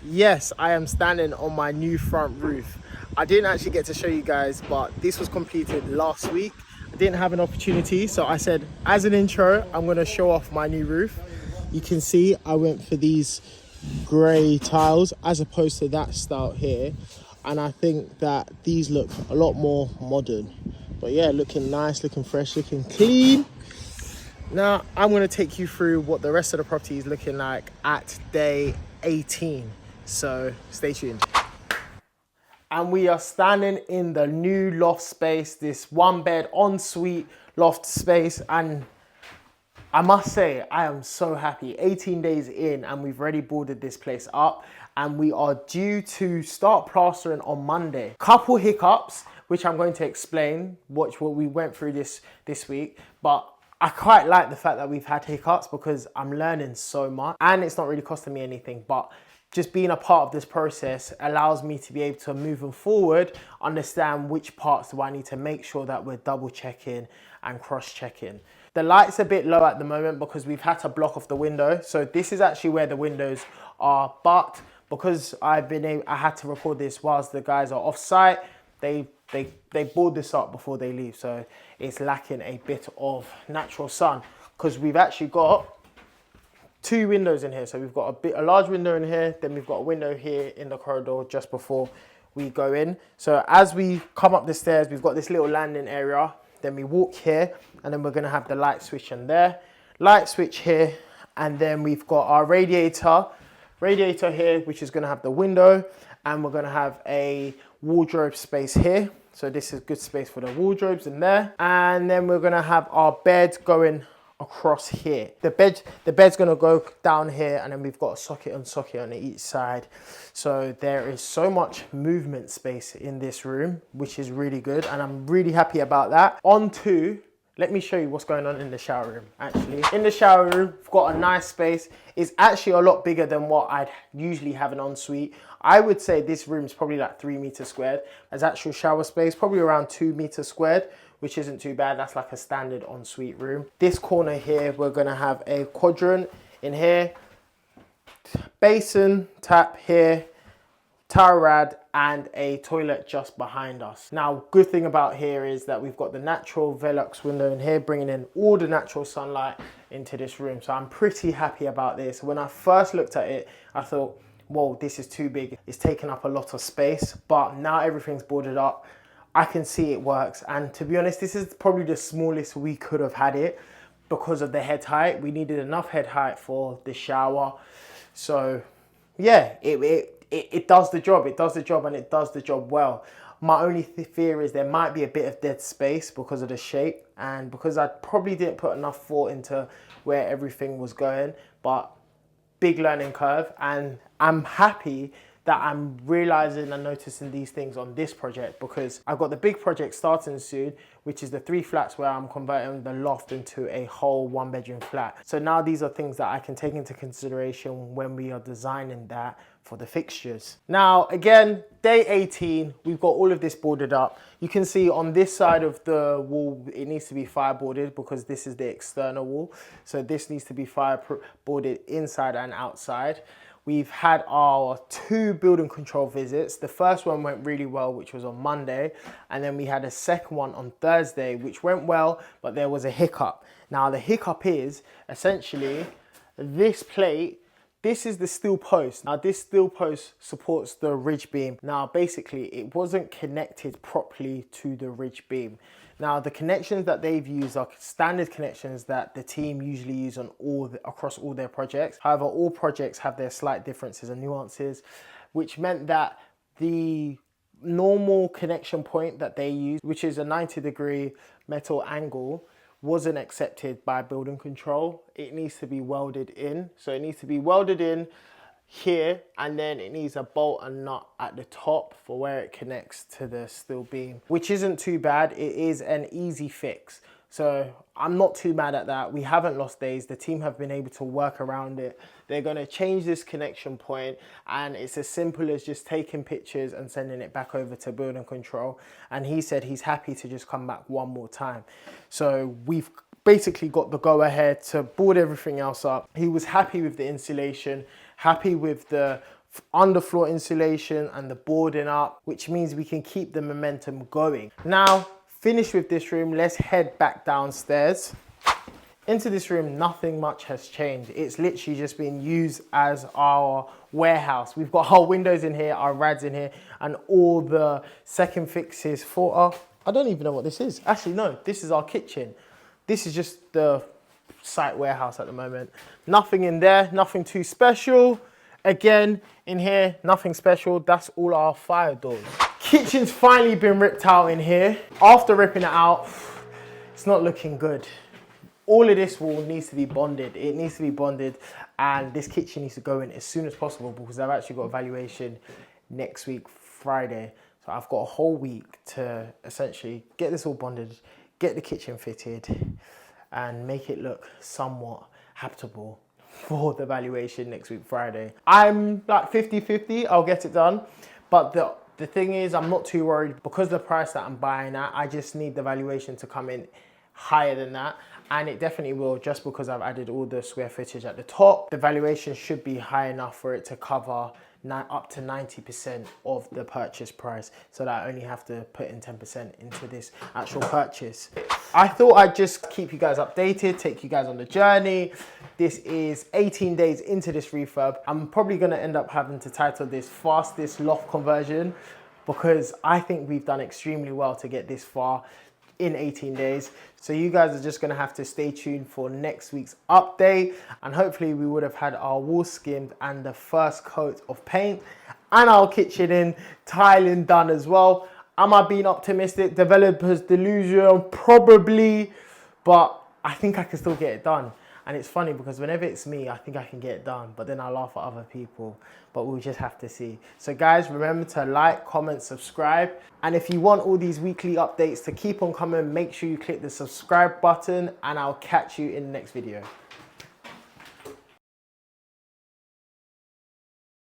Yes, I am standing on my new front roof. I didn't actually get to show you guys, but this was completed last week. I didn't have an opportunity, so I said, as an intro, I'm gonna show off my new roof. You can see I went for these grey tiles as opposed to that style here. And I think that these look a lot more modern. But yeah, looking nice, looking fresh, looking clean. Now, I'm going to take you through what the rest of the property is looking like at day 18. So stay tuned. And we are standing in the new loft space, this one bed ensuite loft space. And I must say, I am so happy. 18 days in and we've already boarded this place up and we are due to start plastering on Monday. Couple hiccups, which I'm going to explain, what we went through this week. But I quite like the fact that we've had hiccups because I'm learning so much and it's not really costing me anything. But just being a part of this process allows me to be able to, moving forward, understand which parts do I need to make sure that we're double checking and cross checking. The light's a bit low at the moment because we've had to block off the window. So this is actually where the windows are. But because I had to record this whilst the guys are off site, they board this up before they leave. So it's lacking a bit of natural sun because we've actually got two windows in here. So we've got a large window in here, then we've got a window here in the corridor just before we go in. So as we come up the stairs, we've got this little landing area. Then we walk here and then we're gonna have the light switch in there, light switch here, and then we've got our radiator here, which is gonna have the window, and we're gonna have a wardrobe space here. So this is good space for the wardrobes in there. And then we're gonna have our bed going across here. The bed's gonna go down here, and then we've got a socket on each side. So there is so much movement space in this room, which is really good, and I'm really happy about that. Let me show you what's going on in the shower room. Actually, in the shower room, we've got a nice space. It's actually a lot bigger than what I'd usually have an ensuite. I would say this room is probably like 3 meters squared as actual shower space, probably around 2 meters squared, which isn't too bad. That's like a standard ensuite room. This corner here, we're gonna have a quadrant in here, basin, tap here, towel rad, and a toilet just behind us. Now, good thing about here is that we've got the natural Velux window in here, bringing in all the natural sunlight into this room. So I'm pretty happy about this. When I first looked at it, I thought, whoa, this is too big. It's taking up a lot of space, but now everything's boarded up. I can see it works. And to be honest, this is probably the smallest we could have had it because of the head height. We needed enough head height for the shower. So yeah, it does the job. It does the job, and it does the job well. My only fear is there might be a bit of dead space because of the shape and because I probably didn't put enough thought into where everything was going, but big learning curve. And I'm happy that I'm realizing and noticing these things on this project because I've got the big project starting soon, which is the 3 flats where I'm converting the loft into a whole 1-bedroom flat. So now these are things that I can take into consideration when we are designing that for the fixtures. Now, again, day 18, we've got all of this boarded up. You can see on this side of the wall, it needs to be fireboarded because this is the external wall. So this needs to be fireboarded inside and outside. We've had our 2 building control visits. The first one went really well, which was on Monday. And then we had a second one on Thursday, which went well, but there was a hiccup. Now the hiccup is essentially this plate. This is the steel post. Now this steel post supports the ridge beam. Now basically it wasn't connected properly to the ridge beam. Now the connections that they've used are standard connections that the team usually use on across all their projects. However, all projects have their slight differences and nuances, which meant that the normal connection point that they use, which is a 90-degree metal angle, wasn't accepted by building control. It needs to be welded in. So it needs to be welded in here, and then it needs a bolt and nut at the top for where it connects to the steel beam, which isn't too bad. It is an easy fix. So I'm not too mad at that. We haven't lost days. The team have been able to work around it. They're going to change this connection point, and it's as simple as just taking pictures and sending it back over to building control. And he said he's happy to just come back one more time. So we've basically got the go ahead to board everything else up. He was happy with the insulation, happy with the underfloor insulation and the boarding up, which means we can keep the momentum going. Now, finished with this room, let's head back downstairs. Into this room, nothing much has changed. It's literally just been used as our warehouse. We've got our windows in here, our rads in here, and all the second fixes for our, I don't even know what this is. Actually, no, this is our kitchen. This is just the site warehouse at the moment. Nothing in there, nothing too special. Again, in here, nothing special. That's all our fire doors. Kitchen's finally been ripped out in here. After ripping it out, it's not looking good. All of this wall needs to be bonded. It needs to be bonded, and this kitchen needs to go in as soon as possible because I've actually got a valuation next week, Friday. So I've got a whole week to essentially get this all bonded, get the kitchen fitted, and make it look somewhat habitable for the valuation next week, Friday. I'm like 50-50, I'll get it done. But the thing is, I'm not too worried because the price that I'm buying at, I just need the valuation to come in higher than that. And it definitely will, just because I've added all the square footage at the top. The valuation should be high enough for it to cover up to 90% of the purchase price, so that I only have to put in 10% into this actual purchase. I thought I'd just keep you guys updated, take you guys on the journey. This is 18 days into this refurb. I'm probably gonna end up having to title this Fastest Loft Conversion because I think we've done extremely well to get this far in 18 days. So you guys are just gonna have to stay tuned for next week's update, and hopefully we would have had our wall skimmed and the first coat of paint and our kitchen in tiling done as well. Am I being optimistic? Developer's delusion, probably, but I think I can still get it done. And it's funny because whenever it's me, I think I can get it done, but then I laugh at other people. But we'll just have to see. So guys, remember to like, comment, subscribe. And if you want all these weekly updates to keep on coming, make sure you click the subscribe button, and I'll catch you in the next video.